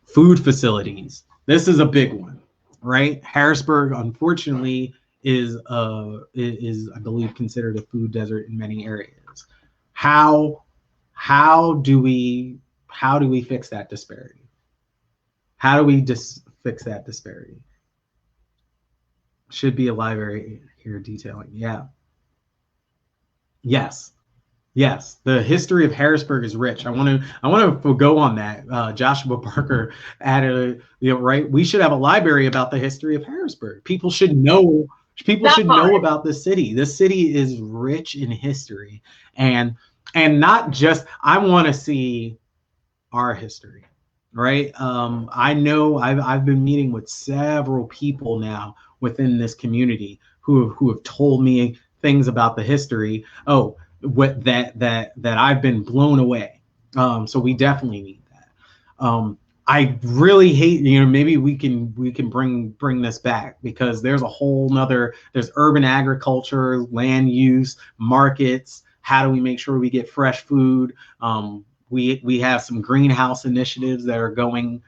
Food facilities. This is a big one. Right, Harrisburg, unfortunately, is I believe considered a food desert in many areas. How do we fix that disparity? How do we fix that disparity? Should be a library here detailing. Yeah. Yes. The history of Harrisburg is rich. I want to go on that. Joshua Parker added, right. We should have a library about the history of Harrisburg. People should know about this city. This city is rich in history, and not just. I want to see our history, right? I know I've been meeting with several people now within this community who have told me things about the history. What that I've been blown away. So we definitely need that. I really hate, maybe we can bring this back, because there's a whole nother, there's urban agriculture, land use, markets. How do we make sure we get fresh food? We have some greenhouse initiatives that are going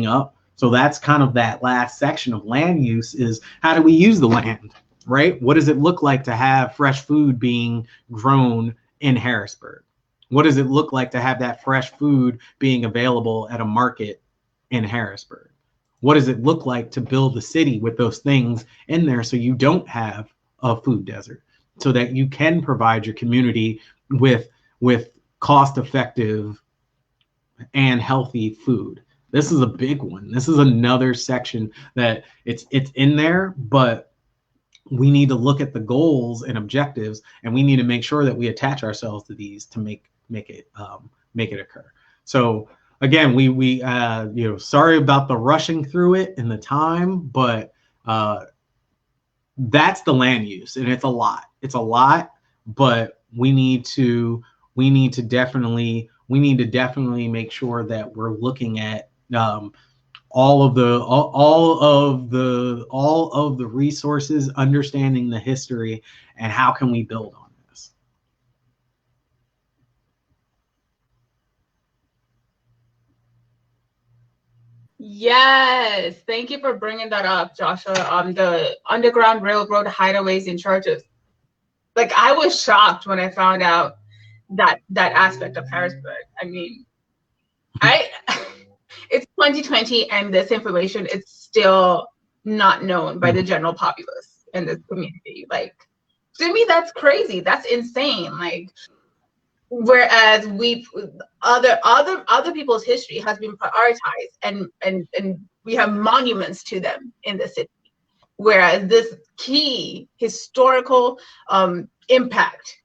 up. So that's kind of that last section of land use, is how do we use the land? Right? What does it look like to have fresh food being grown in Harrisburg? What does it look like to have that fresh food being available at a market in Harrisburg? What does it look like to build the city with those things in there so you don't have a food desert, so that you can provide your community with cost-effective and healthy food? This is a big one. This is another section that it's in there, but we need to look at the goals and objectives, and we need to make sure that we attach ourselves to these to make it occur. So again, we sorry about the rushing through it in the time, but that's the land use, and it's a lot, but we need to definitely make sure that we're looking at all of the resources, understanding the history, and how can we build on this. Yes, thank you for bringing that up, Joshua. The Underground Railroad hideaways in churches. Like, I was shocked when I found out that aspect of Harrisburg. I mean, it's 2020 and this information is still not known by the general populace in this community. Like, to me, that's crazy. That's insane. Like, whereas other people's history has been prioritized, and we have monuments to them in the city, whereas this key historical impact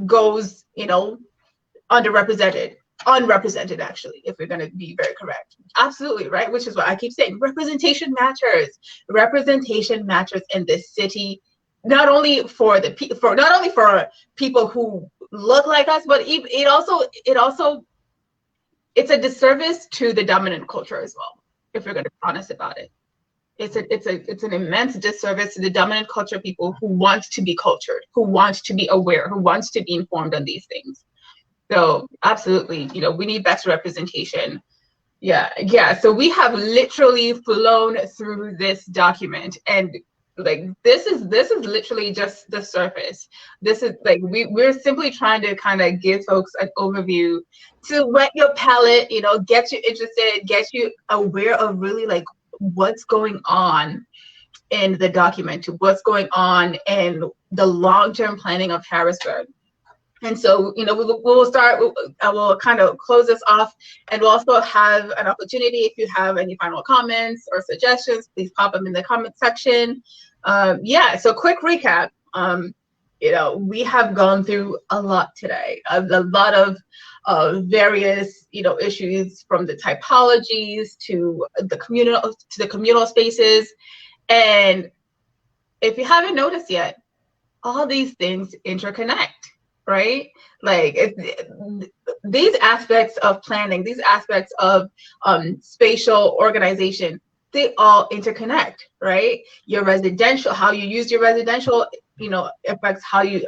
goes, unrepresented, actually, if we're going to be very correct. Absolutely, right? Which is what I keep saying. Representation matters. Representation matters in this city, not only for people who look like us, but it's a disservice to the dominant culture as well, if we're going to be honest about it. It's an immense disservice to the dominant culture people who want to be cultured, who want to be aware, who wants to be informed on these things. So absolutely, we need better representation. Yeah. So we have literally flown through this document, and like this is literally just the surface. This is like we're simply trying to kind of give folks an overview to whet your palate, get you interested, get you aware of really like what's going on in the document, what's going on in the long-term planning of Harrisburg. And so, we'll start, I will kind of close this off, and we'll also have an opportunity, if you have any final comments or suggestions, please pop them in the comment section. So quick recap. We have gone through a lot today, a lot of various, issues, from the typologies to the communal spaces. And if you haven't noticed yet, all these things interconnect. Right? Like these aspects of planning, these aspects of spatial organization, they all interconnect, right? Your residential, how you use your residential, affects how you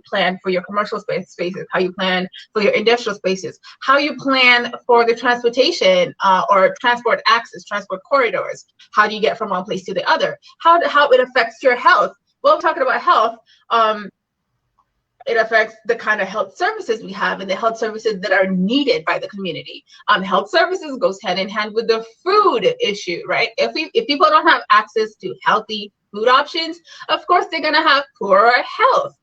plan for your commercial spaces, how you plan for your industrial spaces, how you plan for the transportation or transport access, transport corridors. How do you get from one place to the other? How it affects your health. Well, we're talking about health. It affects the kind of health services we have and the health services that are needed by the community. Health services goes hand in hand with the food issue, right? If people don't have access to healthy food options, of course they're going to have poorer health,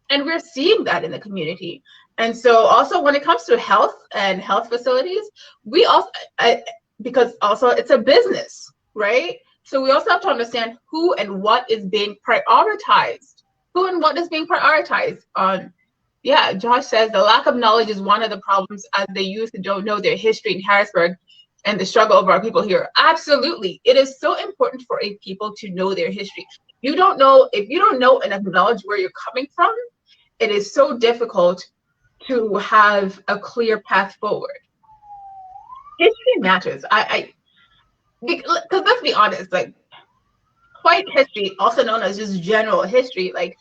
and we're seeing that in the community. And so, also when it comes to health and health facilities, we also because also it's a business, right? So we also have to understand who and what is being prioritized. Who and what is being prioritized on? Josh says the lack of knowledge is one of the problems, as the youth don't know their history in Harrisburg and the struggle of our people here. Absolutely. It is so important for a people to know their history. If you don't know and acknowledge where you're coming from, it is so difficult to have a clear path forward. History matters. Because let's be honest, like, white history, also known as just general history, like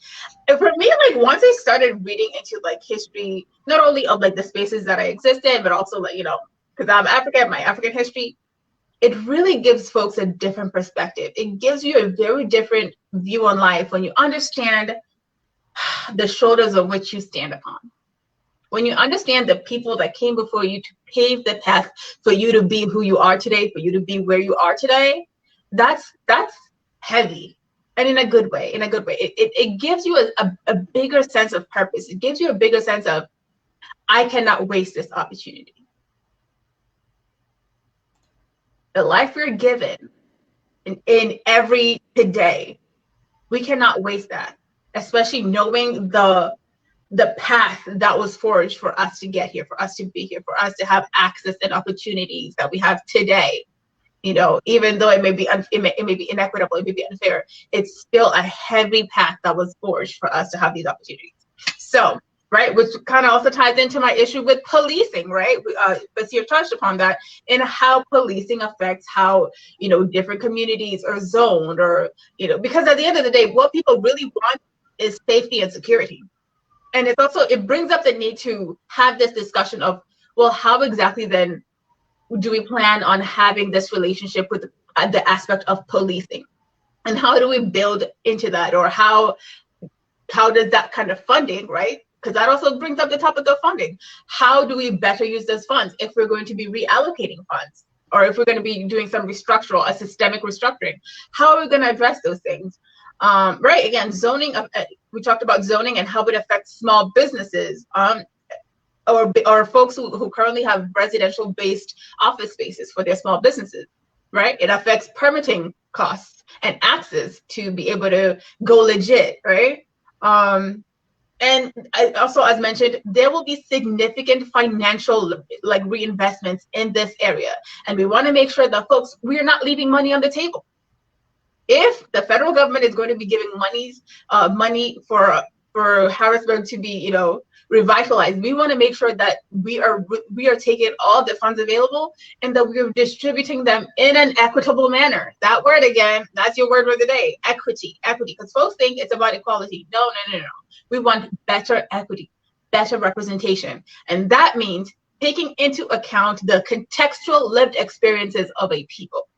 for me, like once I started reading into like history, not only of like the spaces that I exist in, but also like, because I'm African, my African history, it really gives folks a different perspective. It gives you a very different view on life when you understand the shoulders of which you stand upon. when you understand the people that came before you to pave the path for you to be who you are today, for you to be where you are today, that's heavy. And in a good way, it gives you a bigger sense of purpose. It gives you a bigger sense of, I cannot waste this opportunity. The life we're given in every today, we cannot waste that, especially knowing the path that was forged for us to get here, for us to be here, for us to have access and opportunities that we have today. You know, even though it may be inequitable, it may be unfair, it's still a heavy path that was forged for us to have these opportunities. So, right, which kind of also ties into my issue with policing, right? Basir touched upon that, and how policing affects how, you know, different communities are zoned, or, you know, because at the end of the day, what people really want is safety and security. And it's also, it brings up the need to have this discussion of, well, how exactly then do we plan on having this relationship with the aspect of policing, and how do we build into that, or how does that kind of funding, right? Because that also brings up the topic of funding. How do we better use those funds if we're going to be reallocating funds, or if we're going to be doing some structural, a systemic restructuring? How are we going to address those things? Right, again, zoning, we talked about zoning and how it affects small businesses, or folks who currently have residential-based office spaces for their small businesses, right? It affects permitting costs and access to be able to go legit, right? And also, as mentioned, there will be significant financial reinvestments in this area, and we want to make sure that folks, we are not leaving money on the table. If the federal government is going to be giving money for Harrisburg to be, you know, revitalized, we want to make sure that we are taking all the funds available and that we're distributing them in an equitable manner. That word again, that's your word for the day, equity, because folks think it's about equality. No. We want better equity, better representation. And that means taking into account the contextual lived experiences of a people.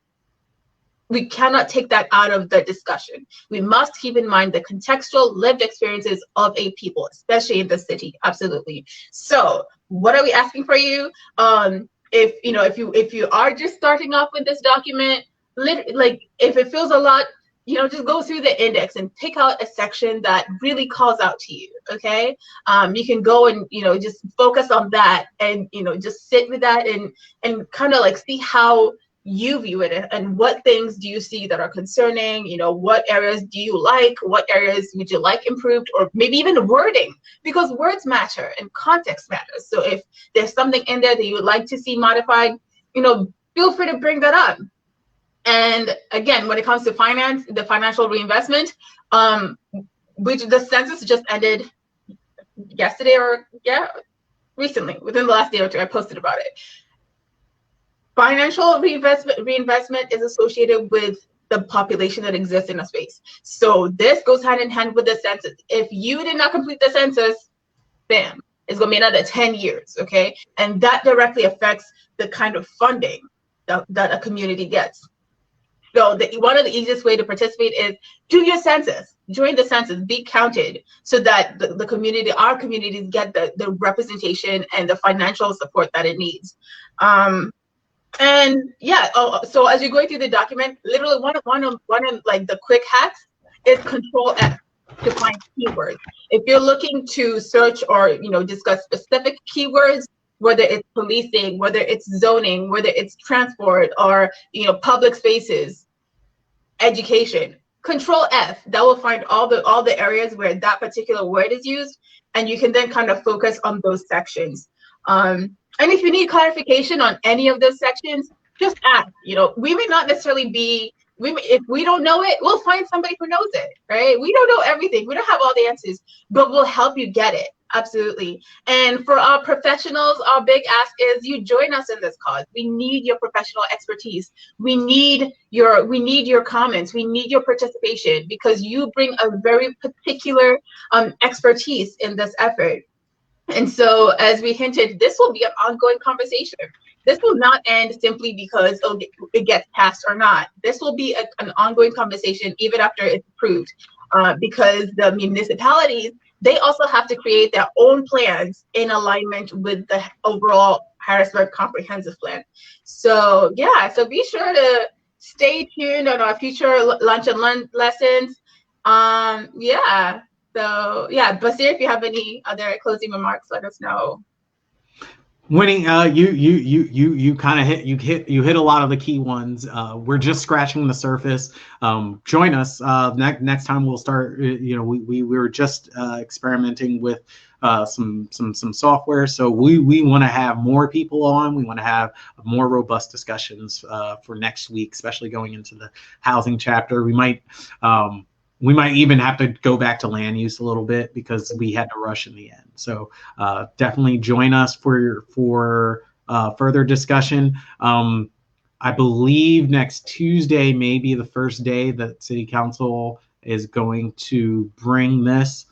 We cannot take that out of the discussion. We must keep in mind the contextual lived experiences of a people, especially in the city. Absolutely. So what are we asking for you? If you are just starting off with this document, if it feels a lot, you know, just go through the index and pick out a section that really calls out to you. Okay. You can go and, you know, just focus on that, and, you know, just sit with that and kind of like see how you view it, and what things do you see that are concerning. You know, what areas do you like, what areas would you like improved, or maybe even wording, because words matter and context matters. So if there's something in there that you would like to see modified, you know, feel free to bring that up. And again, when it comes to finance, the financial reinvestment, which the census just ended yesterday, recently, within the last day or two, I posted about it. Financial reinvestment is associated with the population that exists in a space. So this goes hand in hand with the census. If you did not complete the census, bam, it's going to be another 10 years, okay? And that directly affects the kind of funding that a community gets. So one of the easiest way to participate is do your census, join the census, be counted, so that our communities get the representation and the financial support that it needs. And yeah, so as you're going through the document, literally one of like the quick hacks is Control F to find keywords. If you're looking to search or, you know, discuss specific keywords, whether it's policing, whether it's zoning, whether it's transport, or, you know, public spaces, education, Control F, that will find all the areas where that particular word is used, and you can then kind of focus on those sections. And if you need clarification on any of those sections, just ask. You know, we may not necessarily if we don't know it, we'll find somebody who knows it, right? We don't know everything. We don't have all the answers, but we'll help you get it. Absolutely. And for our professionals, our big ask is you join us in this cause. We need your professional expertise. We need your comments. We need your participation, because you bring a very particular expertise in this effort. And so, as we hinted, this will be an ongoing conversation. This will not end simply because it gets passed or not. This will be an ongoing conversation even after it's approved, because the municipalities, they also have to create their own plans in alignment with the overall Harrisburg Comprehensive Plan. So yeah, so be sure to stay tuned on our future lunch and learn lessons. Yeah. So yeah, Basir, if you have any other closing remarks, let us know. Winnie, you kind of hit a lot of the key ones. We're just scratching the surface. Join us next time. We'll start. We were just experimenting with some software, so we want to have more people on. We want to have more robust discussions for next week, especially going into the housing chapter. We might even have to go back to land use a little bit because we had to rush in the end. So definitely join us for further discussion. I believe next Tuesday may be the first day that City Council is going to bring this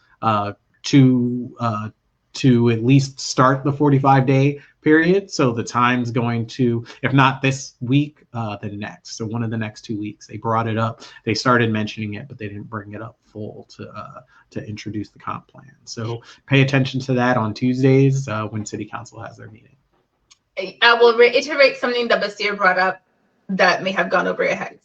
to at least start the 45-day period. So the time's going to, if not this week, then next. So one of the next 2 weeks, they brought it up. They started mentioning it, but they didn't bring it up full to introduce the comp plan. So pay attention to that on Tuesdays when City Council has their meeting. I will reiterate something that Basir brought up that may have gone over your heads.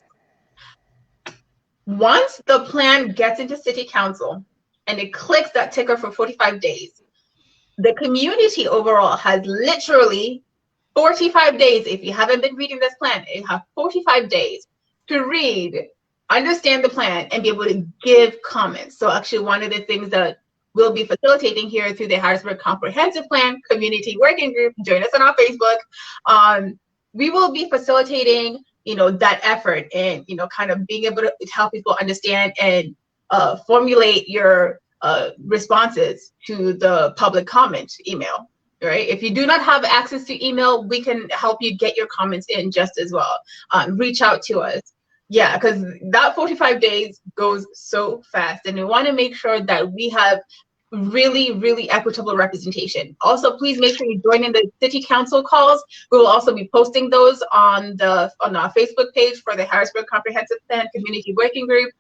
Once the plan gets into City Council and it clicks that ticker for 45 days, the community overall has literally 45 days. If you haven't been reading this plan, you have 45 days to read, understand the plan, and be able to give comments. So actually one of the things that we'll be facilitating here through the Harrisburg Comprehensive Plan Community Working Group, join us on our Facebook, we will be facilitating, that effort and, kind of being able to help people understand and formulate your responses to the public comment email, right? If you do not have access to email, we can help you get your comments in just as well. Reach out to us. Yeah, because that 45 days goes so fast, and we want to make sure that we have really, really equitable representation. Also, please make sure you join in the City Council calls. We will also be posting those on our Facebook page for the Harrisburg Comprehensive Plan Community Working Group.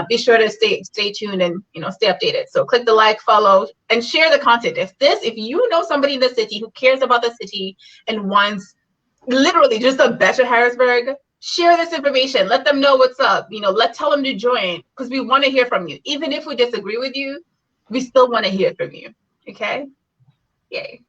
Be sure to stay tuned and stay updated. So click the like, follow, and share the content. If you know somebody in the city who cares about the city and wants literally just a better Harrisburg, share this information. Let them know what's up. Tell them to join, because we want to hear from you. Even if we disagree with you, we still want to hear from you. Okay? Yay.